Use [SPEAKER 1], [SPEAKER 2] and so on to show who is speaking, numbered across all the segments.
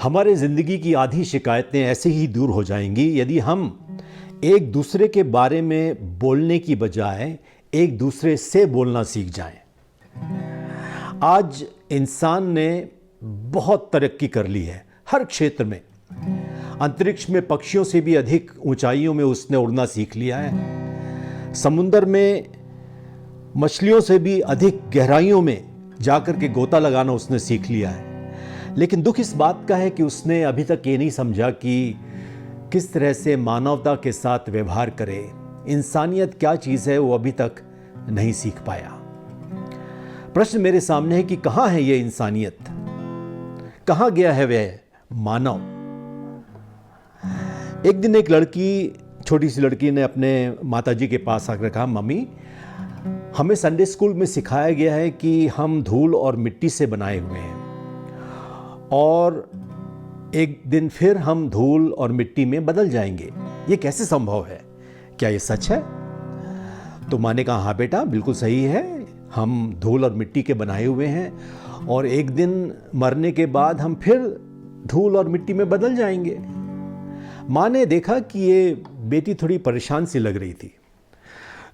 [SPEAKER 1] हमारे ज़िंदगी की आधी शिकायतें ऐसे ही दूर हो जाएंगी यदि हम एक दूसरे के बारे में बोलने की बजाय एक दूसरे से बोलना सीख जाएं। आज इंसान ने बहुत तरक्की कर ली है हर क्षेत्र में। अंतरिक्ष में पक्षियों से भी अधिक ऊंचाइयों में उसने उड़ना सीख लिया है। समुद्र में मछलियों से भी अधिक गहराइयों में जाकर के गोता लगाना उसने सीख लिया है। लेकिन दुख इस बात का है कि उसने अभी तक ये नहीं समझा कि किस तरह से मानवता के साथ व्यवहार करे। इंसानियत क्या चीज़ है वो अभी तक नहीं सीख पाया। प्रश्न मेरे सामने है कि कहाँ है ये इंसानियत, कहाँ गया है वह मानव। एक दिन एक लड़की, छोटी सी लड़की ने अपने माताजी के पास आकर कहा, मम्मी हमें संडे स्कूल में सिखाया गया है कि हम धूल और मिट्टी से बनाए हुए हैं और एक दिन फिर हम धूल और मिट्टी में बदल जाएंगे। ये कैसे संभव है, क्या ये सच है? तो माँ ने कहा, हाँ बेटा बिल्कुल सही है, हम धूल और मिट्टी के बनाए हुए हैं और एक दिन मरने के बाद हम फिर धूल और मिट्टी में बदल जाएंगे। माँ ने देखा कि ये बेटी थोड़ी परेशान सी लग रही थी,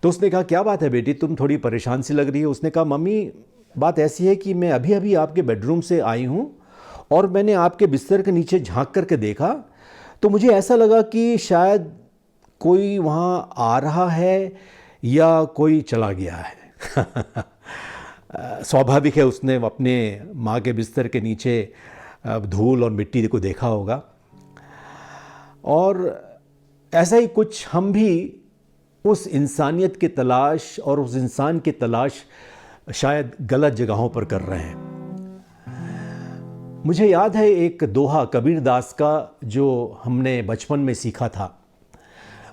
[SPEAKER 1] तो उसने कहा, क्या बात है बेटी, तुम थोड़ी परेशान सी लग रही है? उसने कहा, मम्मी बात ऐसी है कि मैं अभी अभी आपके बेडरूम से आई हूँ और मैंने आपके बिस्तर के नीचे झांक करके देखा तो मुझे ऐसा लगा कि शायद कोई वहाँ आ रहा है या कोई चला गया है। स्वाभाविक है, उसने अपने माँ के बिस्तर के नीचे धूल और मिट्टी को देखा होगा। और ऐसा ही कुछ हम भी उस इंसानियत की तलाश और उस इंसान की तलाश शायद गलत जगहों पर कर रहे हैं। मुझे याद है एक दोहा कबीर दास का जो हमने बचपन में सीखा था,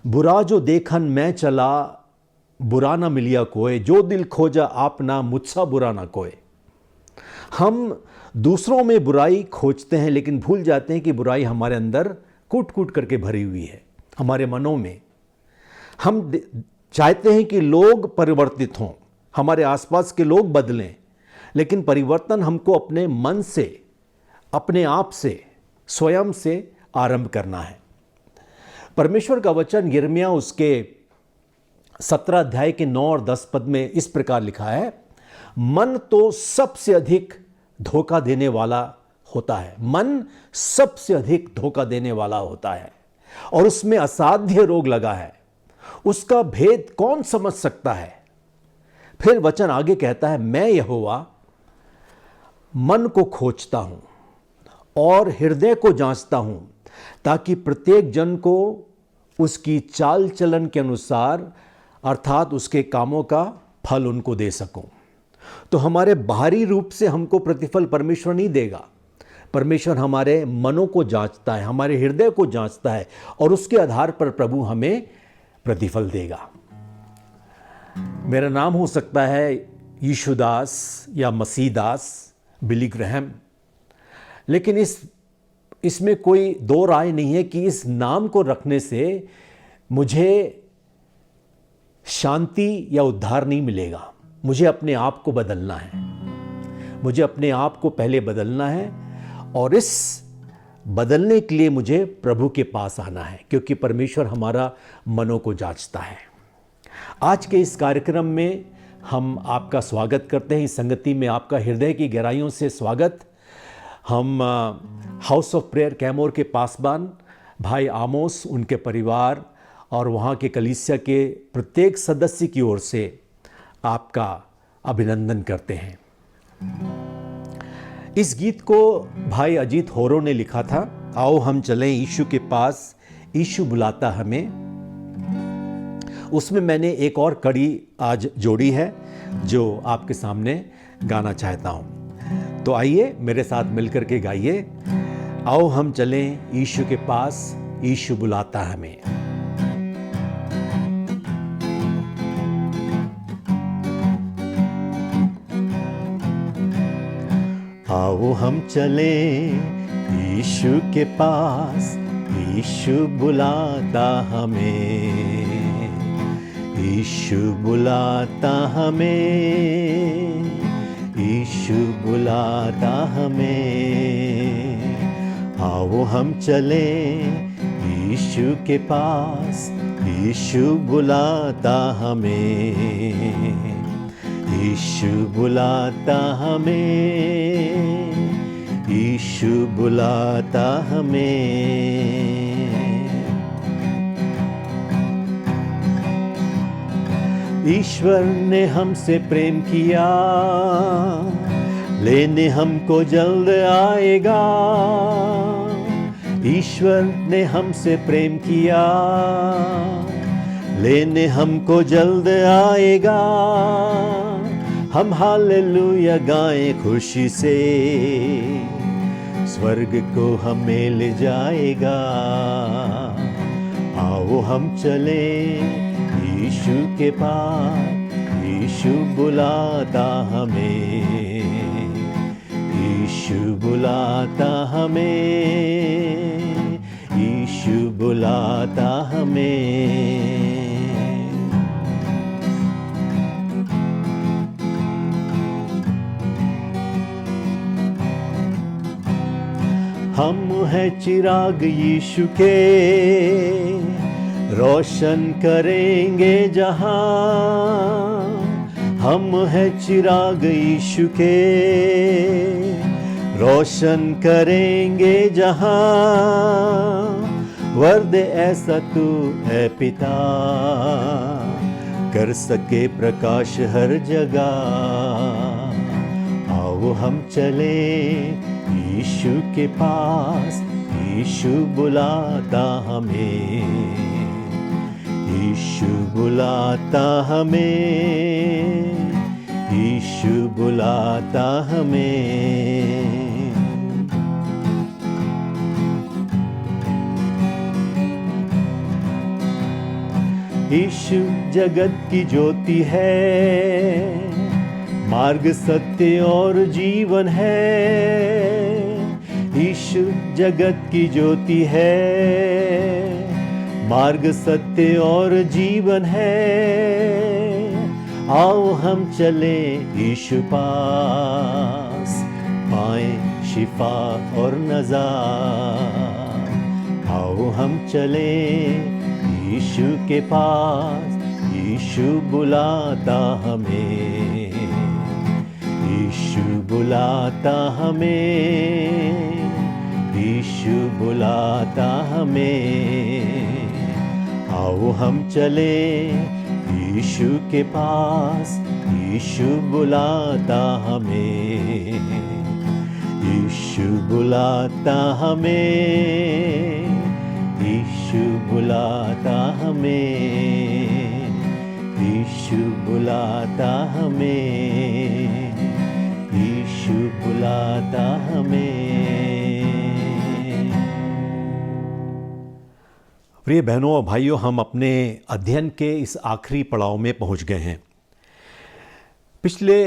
[SPEAKER 1] बुरा जो देखन मैं चला बुरा ना मिलिया कोय, जो दिल खोजा आपना मुझसा बुरा ना कोय। हम दूसरों में बुराई खोजते हैं लेकिन भूल जाते हैं कि बुराई हमारे अंदर कूट कूट करके भरी हुई है, हमारे मनों में। हम चाहते हैं कि लोग परिवर्तित हों, हमारे आसपास के लोग बदलें, लेकिन परिवर्तन हमको अपने मन से, अपने आप से, स्वयं से आरंभ करना है। परमेश्वर का वचन यिर्मयाह उसके 17 अध्याय के 9 और 10 पद में इस प्रकार लिखा है, मन तो सबसे अधिक धोखा देने वाला होता है, मन सबसे अधिक धोखा देने वाला होता है और उसमें असाध्य रोग लगा है, उसका भेद कौन समझ सकता है। फिर वचन आगे कहता है, मैं यहोवा मन को खोजता हूं और हृदय को जांचता हूं ताकि प्रत्येक जन को उसकी चाल चलन के अनुसार अर्थात उसके कामों का फल उनको दे सकूं। तो हमारे बाहरी रूप से हमको प्रतिफल परमेश्वर नहीं देगा, परमेश्वर हमारे मनों को जांचता है, हमारे हृदय को जांचता है और उसके आधार पर प्रभु हमें प्रतिफल देगा। मेरा नाम हो सकता है यीशुदास या मसीहदास, बिली ग्रैहम, लेकिन इसमें कोई दो राय नहीं है कि इस नाम को रखने से मुझे शांति या उद्धार नहीं मिलेगा। मुझे अपने आप को बदलना है, मुझे अपने आप को पहले बदलना है और इस बदलने के लिए मुझे प्रभु के पास आना है, क्योंकि परमेश्वर हमारा मनों को जांचता है। आज के इस कार्यक्रम में हम आपका स्वागत करते हैं। इस संगति में आपका हृदय की गहराइयों से स्वागत। हम हाउस ऑफ प्रेयर कैमोर के पासबान भाई आमोस, उनके परिवार और वहाँ के कलीसिया के प्रत्येक सदस्य की ओर से आपका अभिनंदन करते हैं। इस गीत को भाई अजीत होरो ने लिखा था, आओ हम चलें यीशु के पास, यीशु बुलाता हमें। उसमें मैंने एक और कड़ी आज जोड़ी है जो आपके सामने गाना चाहता हूँ। तो आइए मेरे साथ मिलकर के गाइए, आओ हम चलें यीशु के पास, यीशु बुलाता हमें। आओ हम चलें यीशु के पास, यीशु बुलाता हमें, यीशु बुलाता हमें, यीशु बुलाता हमें। आओ हम चले यीशु के पास, यीशु बुलाता हमें, यीशु बुलाता हमें, यीशु बुलाता हमें। ईश्वर ने हमसे प्रेम किया, लेने हमको जल्द आएगा। ईश्वर ने हमसे प्रेम किया, लेने हमको जल्द आएगा। हम हालेलुया गाएं खुशी से, स्वर्ग को हमें ले जाएगा। आओ हम चले यीशु के पास, यीशु बुलाता हमें, यीशु बुलाता हमें, यीशु बुलाता हमें। हम हैं चिराग यीशु के, रोशन करेंगे जहां। हम हैं चिराग यीशु के, रोशन करेंगे जहां। वर्द ऐसा तू है पिता, कर सके प्रकाश हर जगह। आओ हम चले यीशु के पास, यीशु बुलाता हमें, यीशु बुलाता हमें, यीशु बुलाता हमें। यीशु जगत की ज्योति है, मार्ग सत्य और जीवन है। यीशु जगत की ज्योति है, मार्ग सत्य और जीवन है। आओ हम चले यीशु पास, पाएं शिफा और नजात। आओ हम चले यीशु के पास, यीशु बुलाता हमें, यीशु बुलाता हमें, यीशु बुलाता हमें। आओ हम चले यीशु के पास, यीशु बुलाता हमें, यीशु बुलाता हमें, यीशु बुलाता हमें, यीशु बुलाता हमें, यीशु बुलाता हमें। प्रिय बहनों और भाइयों, हम अपने अध्ययन के इस आखिरी पड़ाव में पहुंच गए हैं। पिछले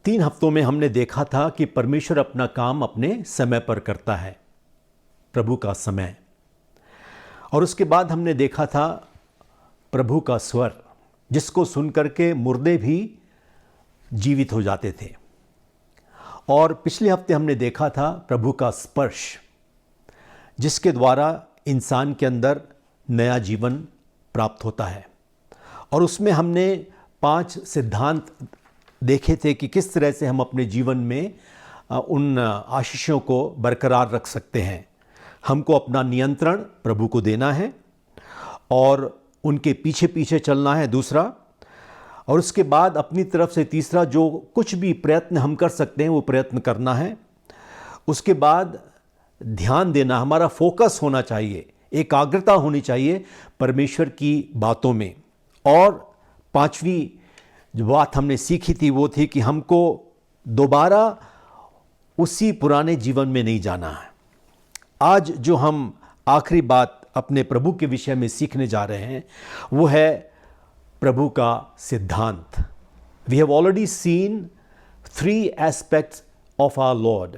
[SPEAKER 1] 3 हफ्तों में हमने देखा था कि परमेश्वर अपना काम अपने समय पर करता है, प्रभु का समय। और उसके बाद हमने देखा था प्रभु का स्वर, जिसको सुनकर के मुर्दे भी जीवित हो जाते थे। और पिछले हफ्ते हमने देखा था प्रभु का स्पर्श, जिसके द्वारा इंसान के अंदर नया जीवन प्राप्त होता है। और उसमें हमने 5 सिद्धांत देखे थे कि किस तरह से हम अपने जीवन में उन आशीषों को बरकरार रख सकते हैं। हमको अपना नियंत्रण प्रभु को देना है और उनके पीछे पीछे चलना है, दूसरा। और उसके बाद अपनी तरफ से तीसरा, जो कुछ भी प्रयत्न हम कर सकते हैं वो प्रयत्न करना है। उसके बाद ध्यान देना, हमारा फोकस होना चाहिए, एकाग्रता होनी चाहिए परमेश्वर की बातों में। और 5वीं जो बात हमने सीखी थी वो थी कि हमको दोबारा उसी पुराने जीवन में नहीं जाना है। आज जो हम आखिरी बात अपने प्रभु के विषय में सीखने जा रहे हैं वो है प्रभु का सिद्धांत। We have already seen 3 aspects of our Lord: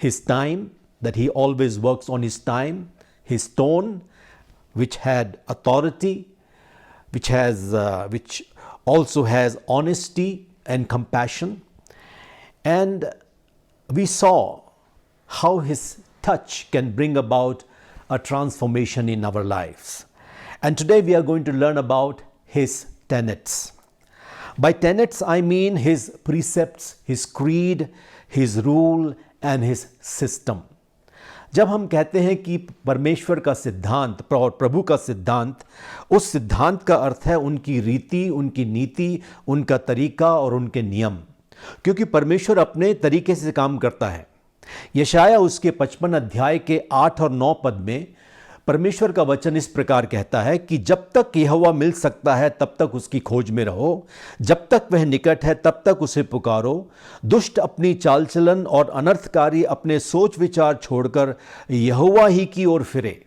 [SPEAKER 1] his time, that he always works on his time; his tone, which had authority, which also has honesty and compassion. And we saw how his touch can bring about a transformation in our lives. And today we are going to learn about his tenets. By tenets, I mean his precepts, his creed, his rule and his system. जब हम कहते हैं कि परमेश्वर का सिद्धांत और प्रभु का सिद्धांत, उस सिद्धांत का अर्थ है उनकी रीति, उनकी नीति, उनका तरीका और उनके नियम, क्योंकि परमेश्वर अपने तरीके से काम करता है। यशाया उसके 55 अध्याय के 8 और 9 पद में परमेश्वर का वचन इस प्रकार कहता है कि जब तक यहोवा मिल सकता है तब तक उसकी खोज में रहो, जब तक वह निकट है तब तक उसे पुकारो। दुष्ट अपनी चाल चलन और अनर्थकारी अपने सोच विचार छोड़कर यहोवा ही की ओर फिरे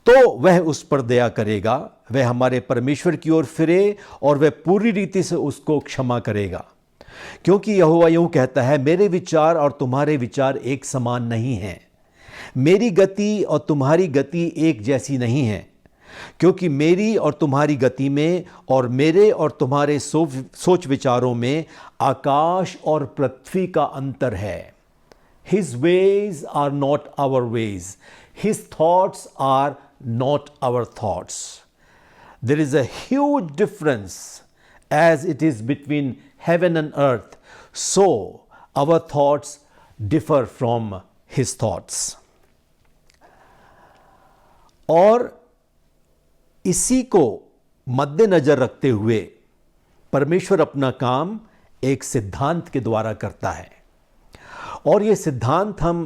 [SPEAKER 1] तो वह उस पर दया करेगा। वह हमारे परमेश्वर की ओर फिरे और वह पूरी रीति से उसको क्षमा करेगा, क्योंकि यहोवा यूं कहता है, मेरे विचार और तुम्हारे विचार एक समान नहीं हैं, मेरी गति और तुम्हारी गति एक जैसी नहीं है, क्योंकि मेरी और तुम्हारी गति में और मेरे और तुम्हारे सोच विचारों में आकाश और पृथ्वी का अंतर है। His ways are not our ways. His thoughts are not our thoughts. There is a huge difference as it is between heaven and earth. So our thoughts differ from his thoughts. और इसी को मद्देनजर रखते हुए परमेश्वर अपना काम एक सिद्धांत के द्वारा करता है, और ये सिद्धांत हम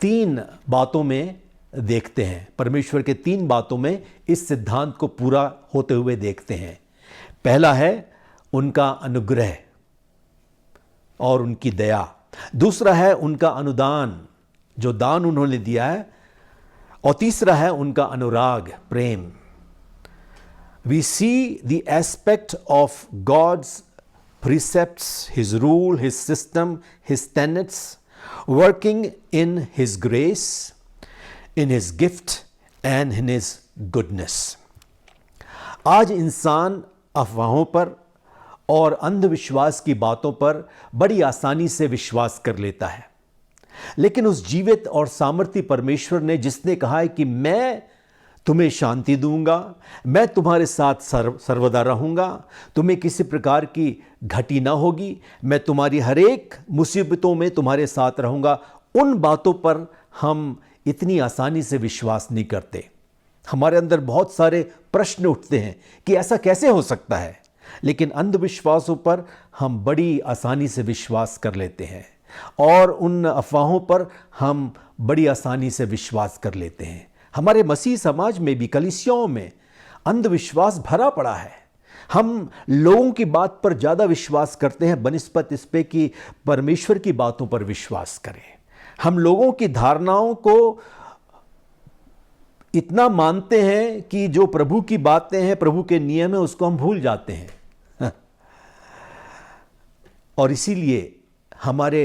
[SPEAKER 1] 3 बातों में देखते हैं। परमेश्वर के 3 बातों में इस सिद्धांत को पूरा होते हुए देखते हैं। पहला है उनका अनुग्रह और उनकी दया, दूसरा है उनका अनुदान, जो दान उन्होंने दिया है, और तीसरा है उनका अनुराग, प्रेम। We see the aspect of God's precepts, his rule, his system, his tenets, working in his grace, in his gift and in his goodness. आज इंसान अफवाहों पर और अंधविश्वास की बातों पर बड़ी आसानी से विश्वास कर लेता है, लेकिन उस जीवित और सामर्थी परमेश्वर ने, जिसने कहा है कि मैं तुम्हें शांति दूंगा, मैं तुम्हारे साथ सर्वदा रहूंगा, तुम्हें किसी प्रकार की घटी ना होगी, मैं तुम्हारी हर एक मुसीबतों में तुम्हारे साथ रहूंगा, उन बातों पर हम इतनी आसानी से विश्वास नहीं करते। हमारे अंदर बहुत सारे प्रश्न उठते हैं कि ऐसा कैसे हो सकता है, लेकिन अंधविश्वासों पर हम बड़ी आसानी से विश्वास कर लेते हैं और उन अफवाहों पर हम बड़ी आसानी से विश्वास कर लेते हैं। हमारे मसीह समाज में भी, कलीसियाओं में अंधविश्वास भरा पड़ा है। हम लोगों की बात पर ज़्यादा विश्वास करते हैं बनिस्बत इस पे कि परमेश्वर की बातों पर विश्वास करें। हम लोगों की धारणाओं को इतना मानते हैं कि जो प्रभु की बातें हैं, प्रभु के नियम है, उसको हम भूल जाते हैं। और इसीलिए हमारे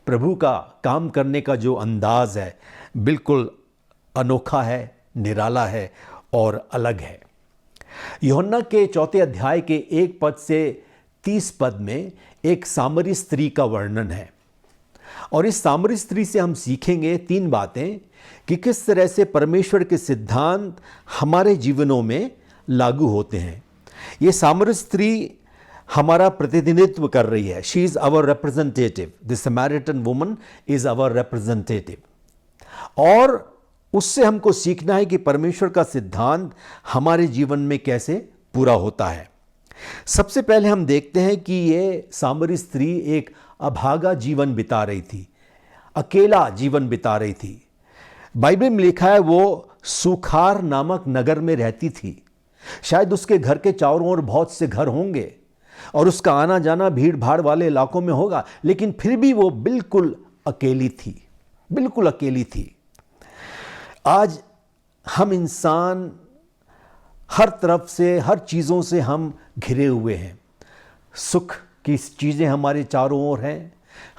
[SPEAKER 1] प्रभु का काम करने का जो अंदाज है बिल्कुल अनोखा है, निराला है और अलग है। यूहन्ना के 4 अध्याय के 1 पद से 30 पद में एक सामरी स्त्री का वर्णन है, और इस सामरी स्त्री से हम सीखेंगे 3 बातें कि किस तरह से परमेश्वर के सिद्धांत हमारे जीवनों में लागू होते हैं। ये सामरी स्त्री हमारा प्रतिनिधित्व कर रही है। She is our representative, the Samaritan woman is our representative, और उससे हमको सीखना है कि परमेश्वर का सिद्धांत हमारे जीवन में कैसे पूरा होता है। सबसे पहले हम देखते हैं कि ये सामरी स्त्री एक अभागा जीवन बिता रही थी, अकेला जीवन बिता रही थी। बाइबल में लिखा है वो सुखार नामक नगर में रहती थी। शायद उसके घर के चारों ओर बहुत से घर होंगे और उसका आना जाना भीड़ भाड़ वाले इलाकों में होगा, लेकिन फिर भी वो बिल्कुल अकेली थी, बिल्कुल अकेली थी। आज हम इंसान हर तरफ से, हर चीज़ों से हम घिरे हुए हैं। सुख की चीज़ें हमारे चारों ओर हैं,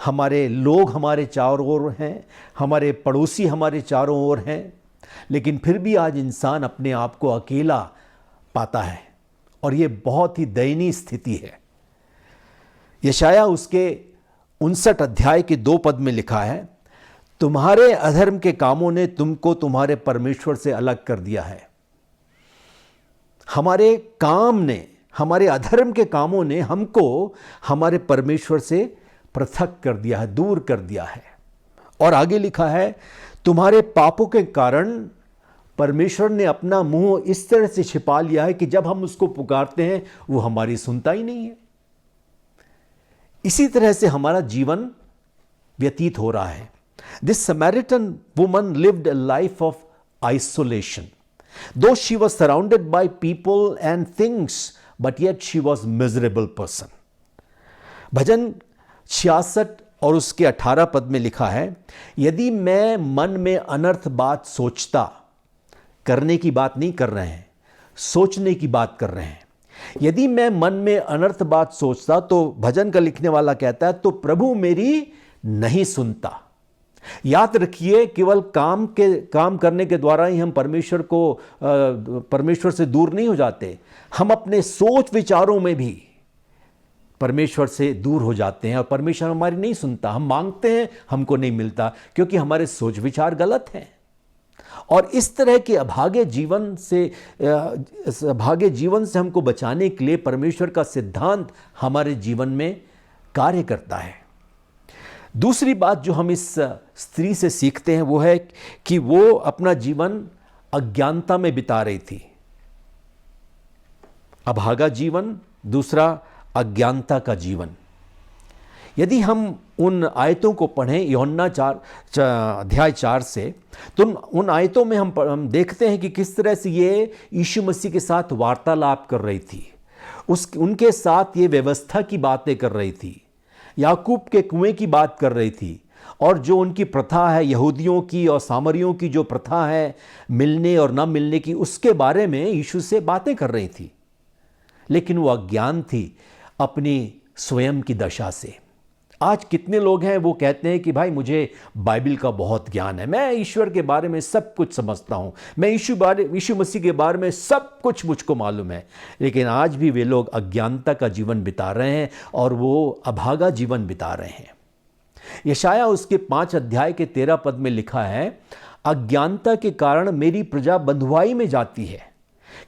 [SPEAKER 1] हमारे लोग हमारे चारों ओर हैं, हमारे पड़ोसी हमारे चारों ओर हैं, लेकिन फिर भी आज इंसान अपने आप को अकेला पाता है, और ये बहुत ही दयनीय स्थिति है। यशाया उसके 59 अध्याय के 2 पद में लिखा है, तुम्हारे अधर्म के कामों ने तुमको तुम्हारे परमेश्वर से अलग कर दिया है। हमारे काम ने, हमारे अधर्म के कामों ने हमको हमारे परमेश्वर से पृथक कर दिया है, दूर कर दिया है। और आगे लिखा है, तुम्हारे पापों के कारण परमेश्वर ने अपना मुंह इस तरह से छिपा लिया है कि जब हम उसको पुकारते हैं वो हमारी सुनता ही नहीं है। इसी तरह से हमारा जीवन व्यतीत हो रहा है। This Samaritan woman lived a life of isolation, though she was surrounded by people and things, but yet she was miserable person. भजन 66 और उसके 18 पद में लिखा है, यदि मैं मन में अनर्थ बात सोचता, करने की बात नहीं कर रहे हैं, सोचने की बात कर रहे हैं, यदि मैं मन में अनर्थ बात सोचता, तो भजन का लिखने वाला कहता है, तो प्रभु मेरी नहीं सुनता। याद रखिए, केवल काम करने के द्वारा ही हम परमेश्वर से दूर नहीं हो जाते, हम अपने सोच विचारों में भी परमेश्वर से दूर हो जाते हैं और परमेश्वर हमारी नहीं सुनता। हम मांगते हैं, हमको नहीं मिलता, क्योंकि हमारे सोच विचार गलत हैं। और इस तरह के अभागे जीवन से हमको बचाने के लिए परमेश्वर का सिद्धांत हमारे जीवन में कार्य करता है। दूसरी बात जो हम इस स्त्री से सीखते हैं वो है कि वो अपना जीवन अज्ञानता में बिता रही थी। अभागा जीवन, दूसरा अज्ञानता का जीवन। यदि हम उन आयतों को पढ़ें यूहन्ना अध्याय 4 से, तो उन आयतों में हम देखते हैं कि किस तरह से ये यीशु मसीह के साथ वार्तालाप कर रही थी, उनके साथ ये व्यवस्था की बातें कर रही थी, याकूब के कुएं की बात कर रही थी, और जो उनकी प्रथा है यहूदियों की और सामरियों की जो प्रथा है मिलने और न मिलने की, उसके बारे में यीशु से बातें कर रही थी। लेकिन वो अज्ञान थी अपनी स्वयं की दशा से। आज कितने लोग हैं वो कहते हैं कि भाई मुझे बाइबल का बहुत ज्ञान है, मैं ईश्वर के बारे में सब कुछ समझता हूँ, मैं यीशु मसीह के बारे में सब कुछ मुझको मालूम है। लेकिन आज भी वे लोग अज्ञानता का जीवन बिता रहे हैं और वो अभागा जीवन बिता रहे हैं। यशाया उसके 5 अध्याय के 13 पद में लिखा है, अज्ञानता के कारण मेरी प्रजा बंधुआई में जाती है,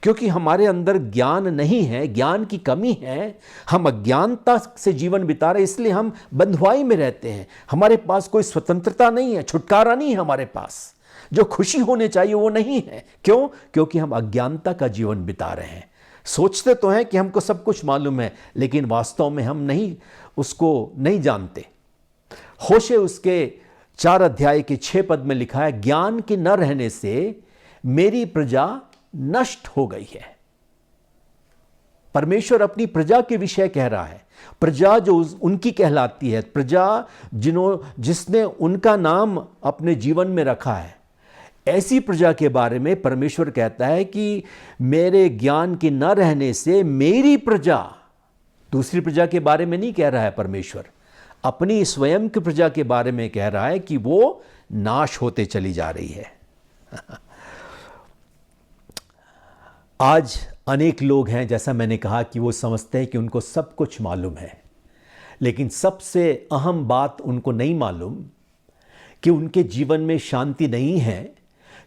[SPEAKER 1] क्योंकि हमारे अंदर ज्ञान नहीं है, ज्ञान की कमी है, हम अज्ञानता से जीवन बिता रहे, इसलिए हम बंधुआई में रहते हैं। हमारे पास कोई स्वतंत्रता नहीं है, छुटकारा नहीं है हमारे पास, जो खुशी होने चाहिए वो नहीं है। क्यों? क्योंकि हम अज्ञानता का जीवन बिता रहे हैं। सोचते तो हैं कि हमको सब कुछ मालूम है, लेकिन वास्तव में हम उसको नहीं जानते। होशे उसके 4 अध्याय के 6 पद में लिखा है, ज्ञान के न रहने से मेरी प्रजा नष्ट हो गई है। परमेश्वर अपनी प्रजा के विषय कह रहा है, प्रजा जो उनकी कहलाती है, प्रजा जिसने उनका नाम अपने जीवन में रखा है, ऐसी प्रजा के बारे में परमेश्वर कहता है कि मेरे ज्ञान के न रहने से मेरी प्रजा, दूसरी प्रजा के बारे में नहीं कह रहा है परमेश्वर, अपनी स्वयं की प्रजा के बारे में कह रहा है कि वो नाश होते चली जा रही है। आज अनेक लोग हैं, जैसा मैंने कहा, कि वो समझते हैं कि उनको सब कुछ मालूम है, लेकिन सबसे अहम बात उनको नहीं मालूम कि उनके जीवन में शांति नहीं है,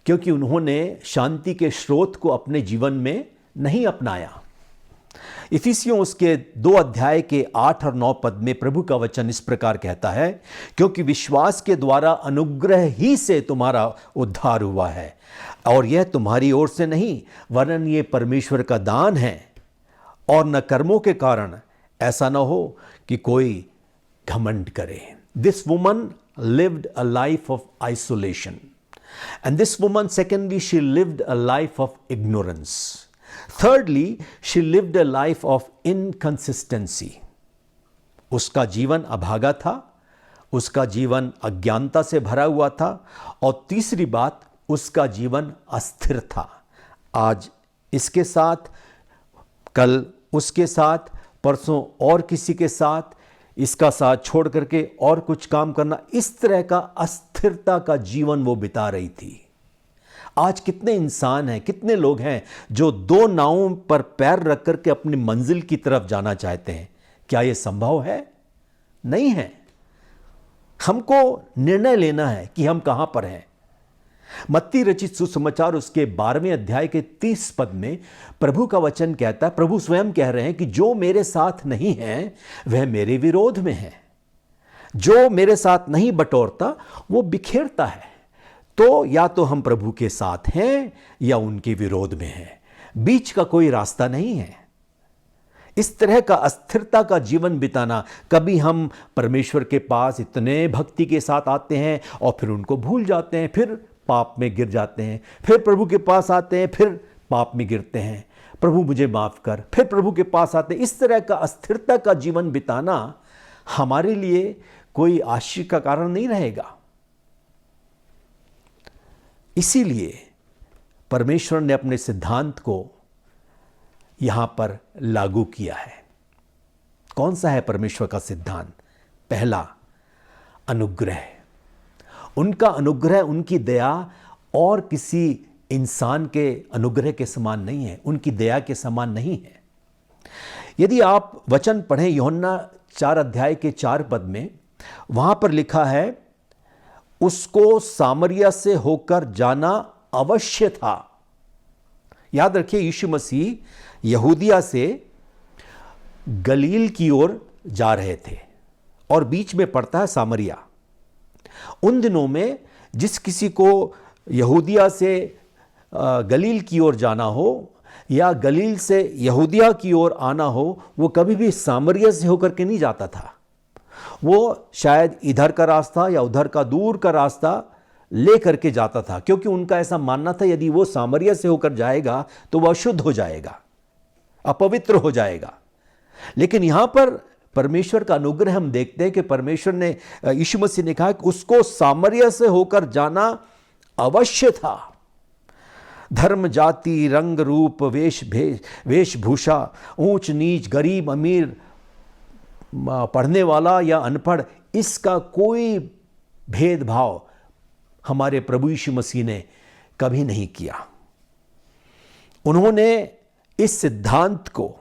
[SPEAKER 1] क्योंकि उन्होंने शांति के स्रोत को अपने जीवन में नहीं अपनाया। इफिसियों उसके 2 अध्याय के 8 और 9 पद में प्रभु का वचन इस प्रकार कहता है, क्योंकि विश्वास के द्वारा अनुग्रह ही से तुम्हारा उद्धार हुआ है, और यह तुम्हारी ओर से नहीं, वरन ये परमेश्वर का दान है, और न कर्मों के कारण, ऐसा न हो कि कोई घमंड करे। This woman lived a life of isolation, and this woman, secondly, she lived a life of ignorance. Thirdly, she lived a life of inconsistency. उसका जीवन अभागा था, उसका जीवन अज्ञानता से भरा हुआ था, और तीसरी बात, उसका जीवन अस्थिर था। आज इसके साथ, कल उसके साथ, परसों और किसी के साथ, इसका साथ छोड़ करके और कुछ काम करना, इस तरह का अस्थिरता का जीवन वो बिता रही थी। आज कितने इंसान हैं, कितने लोग हैं जो 2 नावों पर पैर रख करके अपनी मंजिल की तरफ जाना चाहते हैं। क्या यह संभव है? नहीं है। हमको निर्णय लेना है कि हम कहां पर हैं। मत्ती रचित सुसमाचार उसके 12वें अध्याय के 30 पद में प्रभु का वचन कहता है, प्रभु स्वयं कह रहे हैं कि जो मेरे साथ नहीं है वह मेरे विरोध में है, जो मेरे साथ नहीं बटोरता वो बिखेरता है। तो या तो हम प्रभु के साथ हैं या उनके विरोध में हैं, बीच का कोई रास्ता नहीं है। इस तरह का अस्थिरता का जीवन बिताना, कभी हम परमेश्वर के पास इतने भक्ति के साथ आते हैं और फिर उनको भूल जाते हैं, फिर पाप में गिर जाते हैं, फिर प्रभु के पास आते हैं, फिर पाप में गिरते हैं, प्रभु मुझे माफ कर, फिर प्रभु के पास आते हैं। इस तरह का अस्थिरता का जीवन बिताना हमारे लिए कोई आश्चर्य का कारण नहीं रहेगा। इसीलिए परमेश्वर ने अपने सिद्धांत को यहां पर लागू किया है। कौन सा है परमेश्वर का सिद्धांत? पहला, अनुग्रह। उनका अनुग्रह, उनकी दया और किसी इंसान के अनुग्रह के समान नहीं है, उनकी दया के समान नहीं है। यदि आप वचन पढ़ें यूहन्ना 4 अध्याय के 4 पद में, वहां पर लिखा है, उसको सामरिया से होकर जाना अवश्य था। याद रखिए, यीशु मसीह यहूदिया से गलील की ओर जा रहे थे और बीच में पड़ता है सामरिया। उन दिनों में जिस किसी को यहूदिया से गलील की ओर जाना हो या गलील से यहूदिया की ओर आना हो, वो कभी भी सामरिया से होकर के नहीं जाता था। वो शायद इधर का रास्ता या उधर का दूर का रास्ता ले करके जाता था, क्योंकि उनका ऐसा मानना था यदि वो सामरिया से होकर जाएगा तो वह अशुद्ध हो जाएगा, अपवित्र हो जाएगा। लेकिन यहां पर परमेश्वर का अनुग्रह हम देखते हैं कि परमेश्वर ने, यीशु मसीह ने कहा कि उसको सामरिया से होकर जाना अवश्य था। धर्म, जाति, रंग, रूप, वेशभूषा, ऊंच नीच, गरीब, अमीर, पढ़ने वाला या अनपढ़, इसका कोई भेदभाव हमारे प्रभु यीशु मसीह ने कभी नहीं किया। उन्होंने इस सिद्धांत को,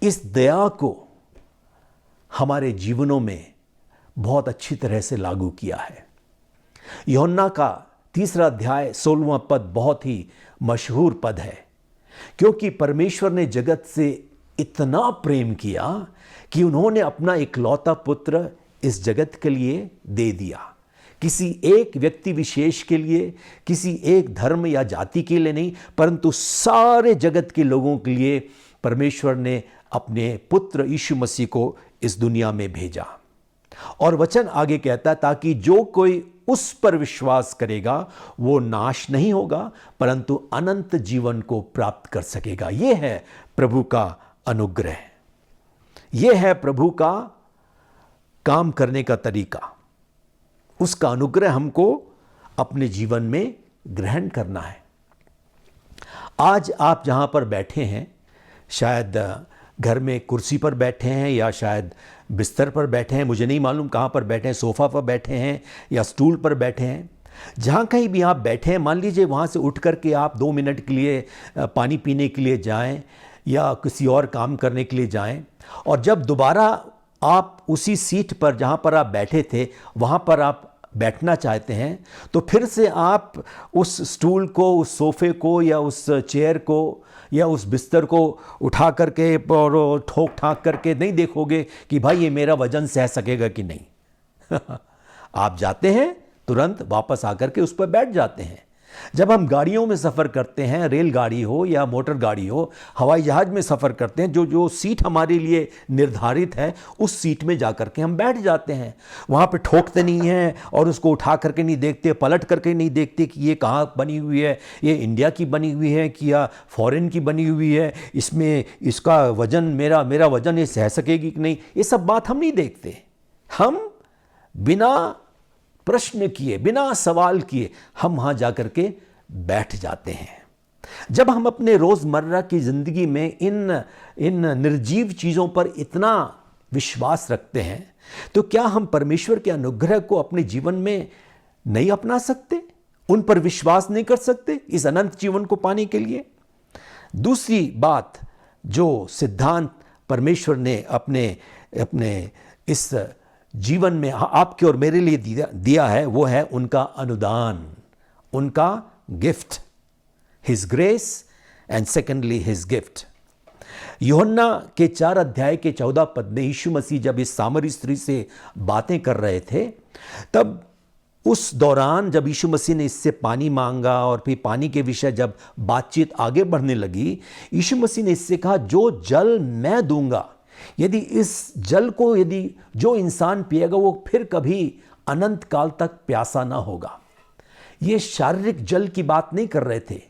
[SPEAKER 1] इस दया को हमारे जीवनों में बहुत अच्छी तरह से लागू किया है। यूहन्ना का 3 अध्याय 16वां पद बहुत ही मशहूर पद है, क्योंकि परमेश्वर ने जगत से इतना प्रेम किया कि उन्होंने अपना इकलौता पुत्र इस जगत के लिए दे दिया। किसी एक व्यक्ति विशेष के लिए, किसी एक धर्म या जाति के लिए नहीं, परंतु सारे जगत के लोगों के लिए परमेश्वर ने अपने पुत्र यीशु मसीह को इस दुनिया में भेजा। और वचन आगे कहता है, ताकि जो कोई उस पर विश्वास करेगा वो नाश नहीं होगा परंतु अनंत जीवन को प्राप्त कर सकेगा। यह है प्रभु का अनुग्रह, यह है प्रभु का काम करने का तरीका। उसका अनुग्रह हमको अपने जीवन में ग्रहण करना है। आज आप जहां पर बैठे हैं, शायद घर में कुर्सी पर बैठे हैं या शायद बिस्तर पर बैठे हैं, मुझे नहीं मालूम कहां पर बैठे हैं, सोफा पर बैठे हैं या स्टूल पर बैठे हैं। जहां कहीं भी आप बैठे हैं, मान लीजिए वहां से उठ करके आप 2 मिनट के लिए पानी पीने के लिए जाएं या किसी और काम करने के लिए जाएं, और जब दोबारा आप उसी सीट पर जहां पर आप बैठे थे वहां पर आप बैठना चाहते हैं, तो फिर से आप उस स्टूल को, उस सोफे को या उस चेयर को या उस बिस्तर को उठा करके और ठोक ठाक करके नहीं देखोगे कि भाई ये मेरा वजन सह सकेगा कि नहीं। आप जाते हैं, तुरंत वापस आकर के उस पर बैठ जाते हैं। जब हम गाड़ियों में सफ़र करते हैं, रेलगाड़ी हो या मोटर गाड़ी हो, हवाई जहाज़ में सफ़र करते हैं, जो सीट हमारे लिए निर्धारित है उस सीट में जा कर के हम बैठ जाते हैं। वहाँ पे ठोकते नहीं हैं और उसको उठा करके नहीं देखते, पलट करके नहीं देखते कि ये कहाँ बनी हुई है, ये इंडिया की बनी हुई है कि या फॉरेन की बनी हुई है, इसमें इसका वज़न, मेरा वज़न ये सह सकेगी कि नहीं, ये सब बात हम नहीं देखते। हम बिना प्रश्न किए, बिना सवाल किए हम वहां जाकर के बैठ जाते हैं। जब हम अपने रोजमर्रा की जिंदगी में इन निर्जीव चीजों पर इतना विश्वास रखते हैं, तो क्या हम परमेश्वर के अनुग्रह को अपने जीवन में नहीं अपना सकते? उन पर विश्वास नहीं कर सकते इस अनंत जीवन को पाने के लिए? दूसरी बात जो सिद्धांत परमेश्वर ने अपने इस जीवन में आपके और मेरे लिए दिया है वो है उनका अनुदान, उनका gift, his grace and secondly his gift. यूहन्ना के 4 अध्याय के 14 पद में यीशु मसीह जब इस सामरी स्त्री से बातें कर रहे थे, तब उस दौरान जब यीशु मसीह ने इससे पानी मांगा और फिर पानी के विषय जब बातचीत आगे बढ़ने लगी, यीशु मसीह ने इससे कहा, जो जल मैं दूंगा, यदि इस जल को यदि जो इंसान पिएगा वो फिर कभी अनंत काल तक प्यासा ना होगा। ये शारीरिक जल की बात नहीं कर रहे थे,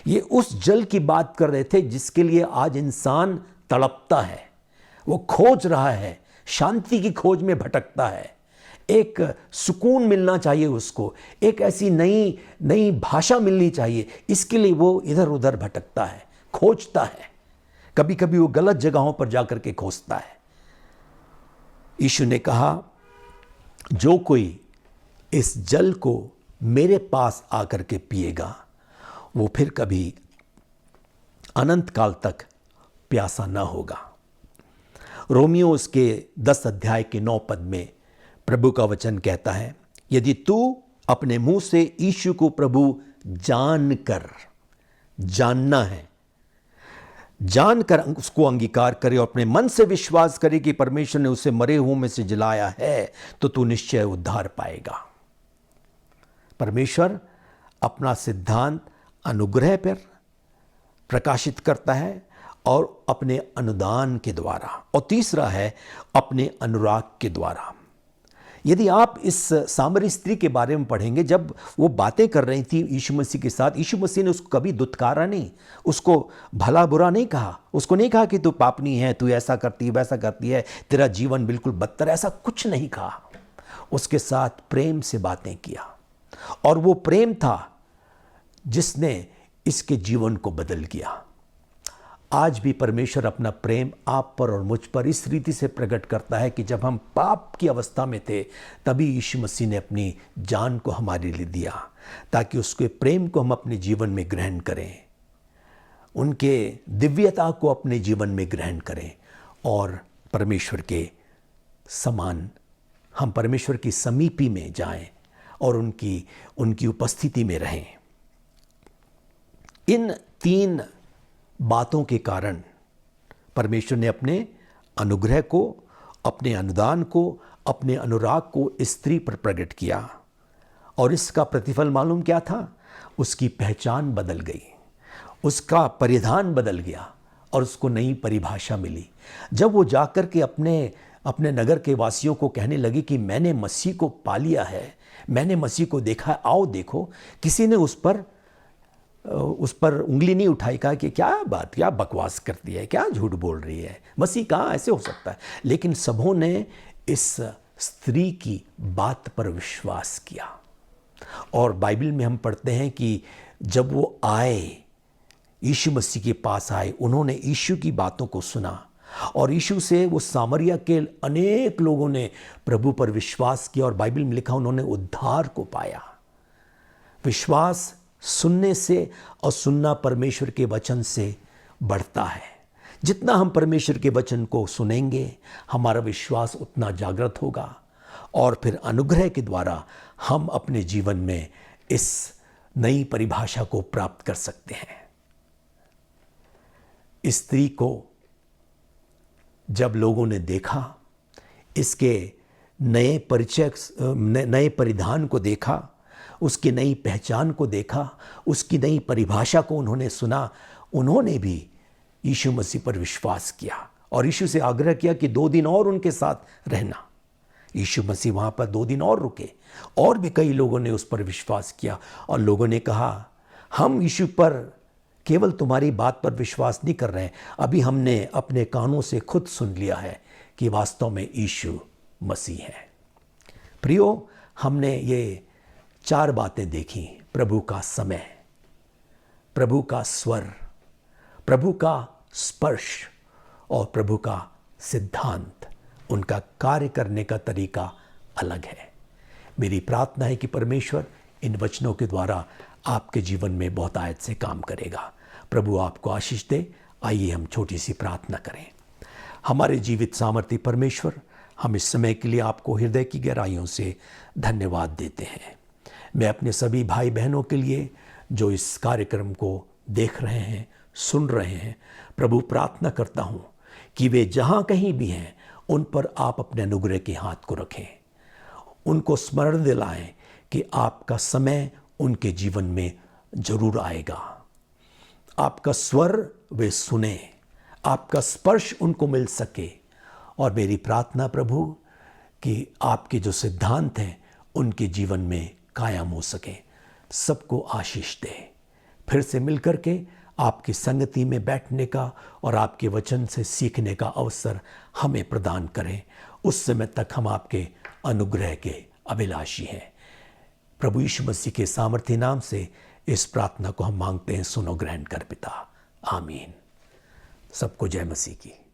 [SPEAKER 1] ये उस जल की बात कर रहे थे जिसके लिए आज इंसान तड़पता है, वो खोज रहा है, शांति की खोज में भटकता है, एक सुकून मिलना चाहिए उसको, एक ऐसी नई भाषा मिलनी चाहिए, इसके लिए वो इधर उधर भटकता है, खोजता है, कभी कभी वो गलत जगहों पर जाकर के खोजता है। यीशु ने कहा, जो कोई इस जल को मेरे पास आकर के पिएगा वो फिर कभी अनंत काल तक प्यासा ना होगा। रोमियो उसके 10 अध्याय के 9 पद में प्रभु का वचन कहता है, यदि तू अपने मुंह से यीशु को प्रभु जानकर, जानना है, जानकर उसको अंगीकार करे और अपने मन से विश्वास करे कि परमेश्वर ने उसे मरे हुओं में से जिलाया है, तो तू निश्चय उद्धार पाएगा। परमेश्वर अपना सिद्धांत अनुग्रह पर प्रकाशित करता है और अपने अनुदान के द्वारा, और तीसरा है अपने अनुराग के द्वारा। यदि आप इस सामरी स्त्री के बारे में पढ़ेंगे, जब वो बातें कर रही थी यीशु मसीह के साथ, यीशु मसीह ने उसको कभी दुत्कारा नहीं, उसको भला बुरा नहीं कहा, उसको नहीं कहा कि तू पापनी है, तू ऐसा करती है, वैसा करती है, तेरा जीवन बिल्कुल बदतर, ऐसा कुछ नहीं कहा। उसके साथ प्रेम से बातें किया, और वो प्रेम था जिसने इसके जीवन को बदल दिया। आज भी परमेश्वर अपना प्रेम आप पर और मुझ पर इस रीति से प्रकट करता है कि जब हम पाप की अवस्था में थे, तभी यीशु मसीह ने अपनी जान को हमारे लिए दिया, ताकि उसके प्रेम को हम अपने जीवन में ग्रहण करें, उनके दिव्यता को अपने जीवन में ग्रहण करें, और परमेश्वर के समान हम परमेश्वर की समीपी में जाएं और उनकी उपस्थिति में रहें। इन 3 बातों के कारण परमेश्वर ने अपने अनुग्रह को, अपने अनुदान को, अपने अनुराग को इस स्त्री पर प्रकट किया, और इसका प्रतिफल मालूम क्या था? उसकी पहचान बदल गई, उसका परिधान बदल गया और उसको नई परिभाषा मिली। जब वो जाकर के अपने नगर के वासियों को कहने लगी कि मैंने मसीह को पा लिया है, मैंने मसीह को देखा, आओ देखो, किसी ने उस पर उंगली नहीं उठाई, कहा कि क्या बात, क्या बकवास करती है, क्या झूठ बोल रही है, मसीह कहाँ, ऐसे हो सकता है। लेकिन सबों ने इस स्त्री की बात पर विश्वास किया, और बाइबल में हम पढ़ते हैं कि जब वो आए, यीशु मसीह के पास आए, उन्होंने यीशु की बातों को सुना, और यीशु से वो सामरिया के अनेक लोगों ने प्रभु पर विश्वास किया, और बाइबल में लिखा उन्होंने उद्धार को पाया। विश्वास सुनने से और सुनना परमेश्वर के वचन से बढ़ता है। जितना हम परमेश्वर के वचन को सुनेंगे, हमारा विश्वास उतना जागृत होगा, और फिर अनुग्रह के द्वारा हम अपने जीवन में इस नई परिभाषा को प्राप्त कर सकते हैं। इस स्त्री को जब लोगों ने देखा, इसके नए परिधान को देखा, उसकी नई पहचान को देखा, उसकी नई परिभाषा को उन्होंने सुना, उन्होंने भी यीशु मसीह पर विश्वास किया, और यीशु से आग्रह किया कि 2 दिन और उनके साथ रहना। यीशु मसीह वहाँ पर 2 दिन और रुके, और भी कई लोगों ने उस पर विश्वास किया, और लोगों ने कहा, हम यीशु पर केवल तुम्हारी बात पर विश्वास नहीं कर रहे हैं, अभी हमने अपने कानों से खुद सुन लिया है कि वास्तव में यीशु मसीह है। प्रियो, हमने ये 4 बातें देखी, प्रभु का समय, प्रभु का स्वर, प्रभु का स्पर्श और प्रभु का सिद्धांत। उनका कार्य करने का तरीका अलग है। मेरी प्रार्थना है कि परमेश्वर इन वचनों के द्वारा आपके जीवन में बहुत आयत से काम करेगा। प्रभु आपको आशीष दे। आइए हम छोटी सी प्रार्थना करें। हमारे जीवित सामर्थी परमेश्वर, हम इस समय के लिए आपको हृदय की गहराइयों से धन्यवाद देते हैं। मैं अपने सभी भाई बहनों के लिए जो इस कार्यक्रम को देख रहे हैं, सुन रहे हैं, प्रभु प्रार्थना करता हूँ कि वे जहाँ कहीं भी हैं उन पर आप अपने अनुग्रह के हाथ को रखें, उनको स्मरण दिलाएं कि आपका समय उनके जीवन में जरूर आएगा। आपका स्वर वे सुने, आपका स्पर्श उनको मिल सके। और मेरी प्रार्थना प्रभु कि आपके जो सिद्धांत हैं उनके जीवन में कायम हो सके। सबको आशीष दे। फिर से मिलकर के आपकी संगति में बैठने का और आपके वचन से सीखने का अवसर हमें प्रदान करें। उस समय तक हम आपके अनुग्रह के अभिलाषी हैं। प्रभु यीशु मसीह के सामर्थ्य नाम से इस प्रार्थना को हम मांगते हैं। सुनो ग्रहण कर पिता। आमीन। सबको जय मसीह की।